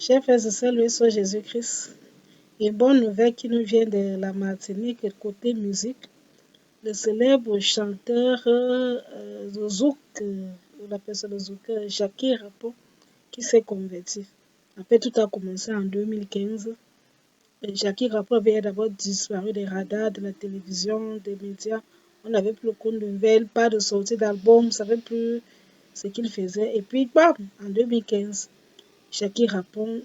Chers frères et sœurs, loué soit Jésus-Christ. Une bonne nouvelle qui nous vient de la Martinique, côté musique. Le célèbre chanteur de zouk, on appelle ça le zouk, Jackie Rapon, qui s'est converti. En fait, tout a commencé en 2015. Jackie Rapon avait d'abord disparu des radars, de la télévision, des médias. On n'avait plus aucune nouvelle, pas de sortie d'album, on ne savait plus ce qu'il faisait. Et puis, bam, en 2015, Jackie Rapon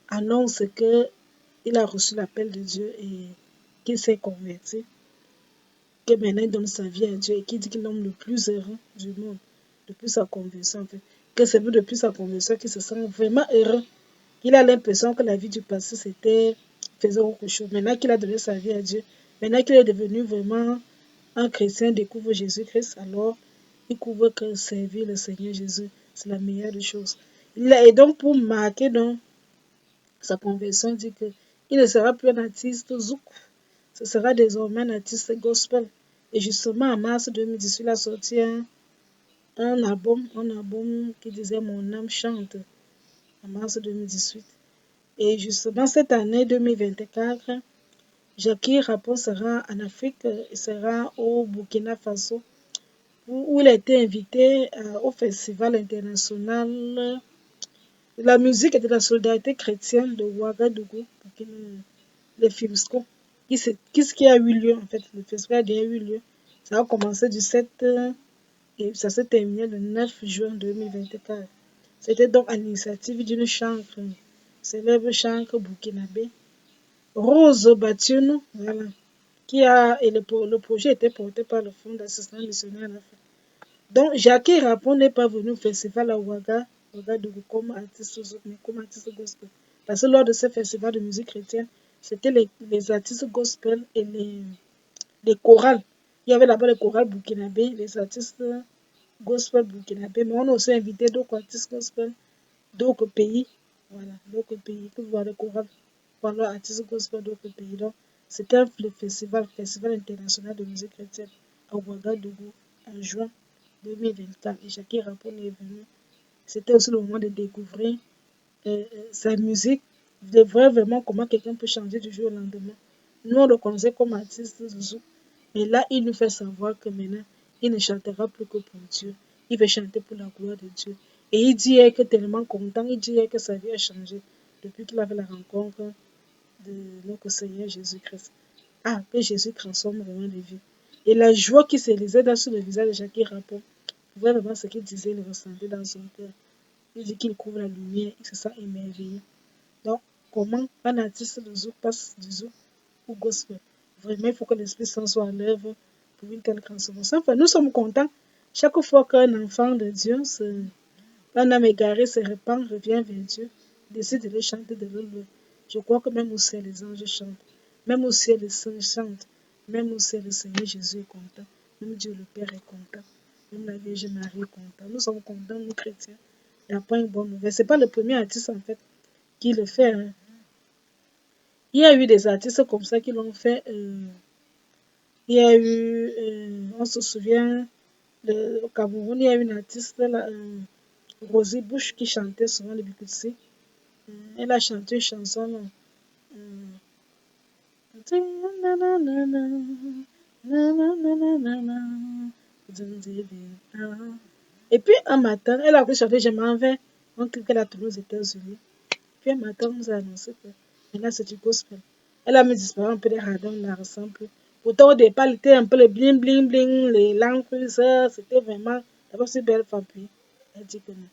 annonce qu'il a reçu l'appel de Dieu et qu'il s'est converti, que maintenant il donne sa vie à Dieu et qu'il dit qu'il est l'homme le plus heureux du monde depuis sa conversion. En fait. Que c'est depuis sa conversion qu'il se sent vraiment heureux. Il a l'impression que la vie du passé c'était faisait autre chose. Maintenant qu'il a donné sa vie à Dieu, maintenant qu'il est devenu vraiment un chrétien, découvre Jésus-Christ, alors il couvre que servir le Seigneur Jésus, c'est la meilleure des choses. Et donc pour marquer donc sa conversion, dit qu'il ne sera plus un artiste zouk, ce sera désormais un artiste gospel. Et justement, en mars 2018, il a sorti un album qui disait Mon âme chante, en mars 2018. Et justement, cette année 2024, Jackie Rapon sera en Afrique, il sera au Burkina Faso, où il a été invité au Festival international de la musique et de la solidarité chrétienne de Ouagadougou, le FIMSCO, qui a eu lieu en fait. Le festival a eu lieu. Ça a commencé du 7 et ça s'est terminé le 9 juin 2024. C'était donc à l'initiative d'une chancre, célèbre chancre burkinabé, Rose Batiounou, voilà, et le projet était porté par le Fonds d'assistance missionnaire en Afrique. Donc, Jackie Rapon n'est pas venu au festival à Ouagadougou comme artiste zouk, mais comme artiste gospel. Parce que lors de ce festival de musique chrétienne, c'était les artistes gospel et les chorales. Il y avait là-bas les chorales burkinabés, les artistes gospel burkinabés, mais on a aussi invité d'autres artistes gospel d'autres pays. Voilà, d'autres pays, pour voir les chorales, voilà, artistes gospel d'autres pays. Donc, c'était le festival international de musique chrétienne à Ouagadougou en juin 2024. Et Jackie Rapon est venu. C'était aussi le moment de découvrir sa musique, de voir vraiment comment quelqu'un peut changer du jour au lendemain. Nous, on le connaissait comme artiste zouk, mais là, il nous fait savoir que maintenant, il ne chantera plus que pour Dieu. Il veut chanter pour la gloire de Dieu. Et il dit que tellement content, il dit que sa vie a changé depuis qu'il avait la rencontre de notre Seigneur Jésus-Christ. Ah, que Jésus transforme vraiment les vies. Et la joie qui s'élisait sur le visage de Jackie Rapon, vous voyez vraiment ce qu'il disait, il ressentait dans son cœur. Il dit qu'il couvre la lumière, il se sent émerveillé. Donc, comment un artiste de zouk passe du zouk au gospel? Vraiment, il faut que l'Esprit Saint soit à l'œuvre pour une telle transformation. Enfin, nous sommes contents. Chaque fois qu'un enfant de Dieu, un âme égaré se répand, revient vers Dieu, décide de le chanter, de le louer. Je crois que même au ciel, les anges chantent. Même au ciel, les saints chantent. Même au ciel, le Seigneur Jésus est content. Même Dieu le Père est content. Même la Vierge Marie est contente. Nous sommes contents, nous chrétiens, d'apprendre une bonne nouvelle. Ce n'est pas le premier artiste, en fait, qui le fait. Hein. Il y a eu des artistes comme ça qui l'ont fait. Il y a eu, on se souvient, au Cameroun, il y a une artiste, là, Rosie Bush, qui chantait souvent le Bikutsi. Elle a chanté une chanson. Là, et puis un matin, elle a chanté Je m'en vais. On dit qu'elle a tourné aux États-Unis. Puis un matin, on nous a annoncé que maintenant c'est du gospel. Elle a mis disparu un peu des radars, on la ressemble. Pourtant, au départ, elle était un peu le bling bling bling, les langues, c'était vraiment d'abord une belle femme. Puis elle dit que non.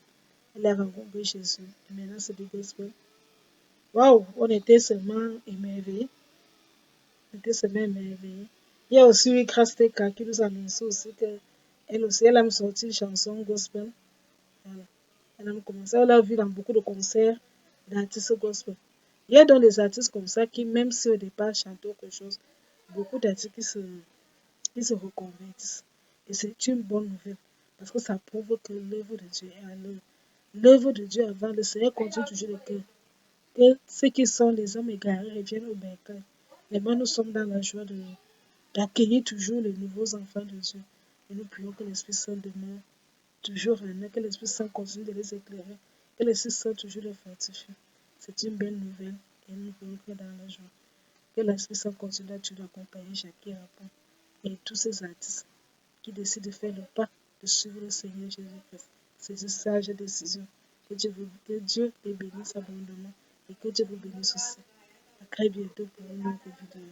Elle a rencontré Jésus. Et maintenant, c'est du gospel. Waouh, on était seulement émerveillés. On était seulement émerveillés. Il y a aussi eu Krasteka qui nous a annoncé aussi qu'elle aussi, elle a sorti une chanson gospel. Voilà. Elle a commencé, on l'a vu dans beaucoup de concerts d'artistes gospel. Il y a donc des artistes comme ça qui, même si au départ chantent quelque chose, beaucoup d'artistes qui se reconvertissent. Et c'est une bonne nouvelle parce que ça prouve que l'œuvre de Dieu est à l'œuvre. L'œuvre de Dieu avant, le Seigneur continue toujours le cœur. Que ceux qui sont les hommes égarés reviennent au bercail. Mais moi, nous sommes dans la joie d'accueillir toujours les nouveaux enfants de Dieu. Et nous prions que l'Esprit Saint demeure toujours en eux, que l'Esprit Saint continue de les éclairer, Que le Seigneur toujours les fortifie. C'est une belle nouvelle et nous pouvons faire dans la joie. Que l'Esprit Saint continue à toujours accompagner Jackie Rapon et tous ces artistes qui décident de faire le pas de suivre le Seigneur Jésus-Christ. C'est une sage décision. Que Dieu les bénisse abondamment et que Dieu vous bénisse aussi. À très bientôt pour une autre vidéo.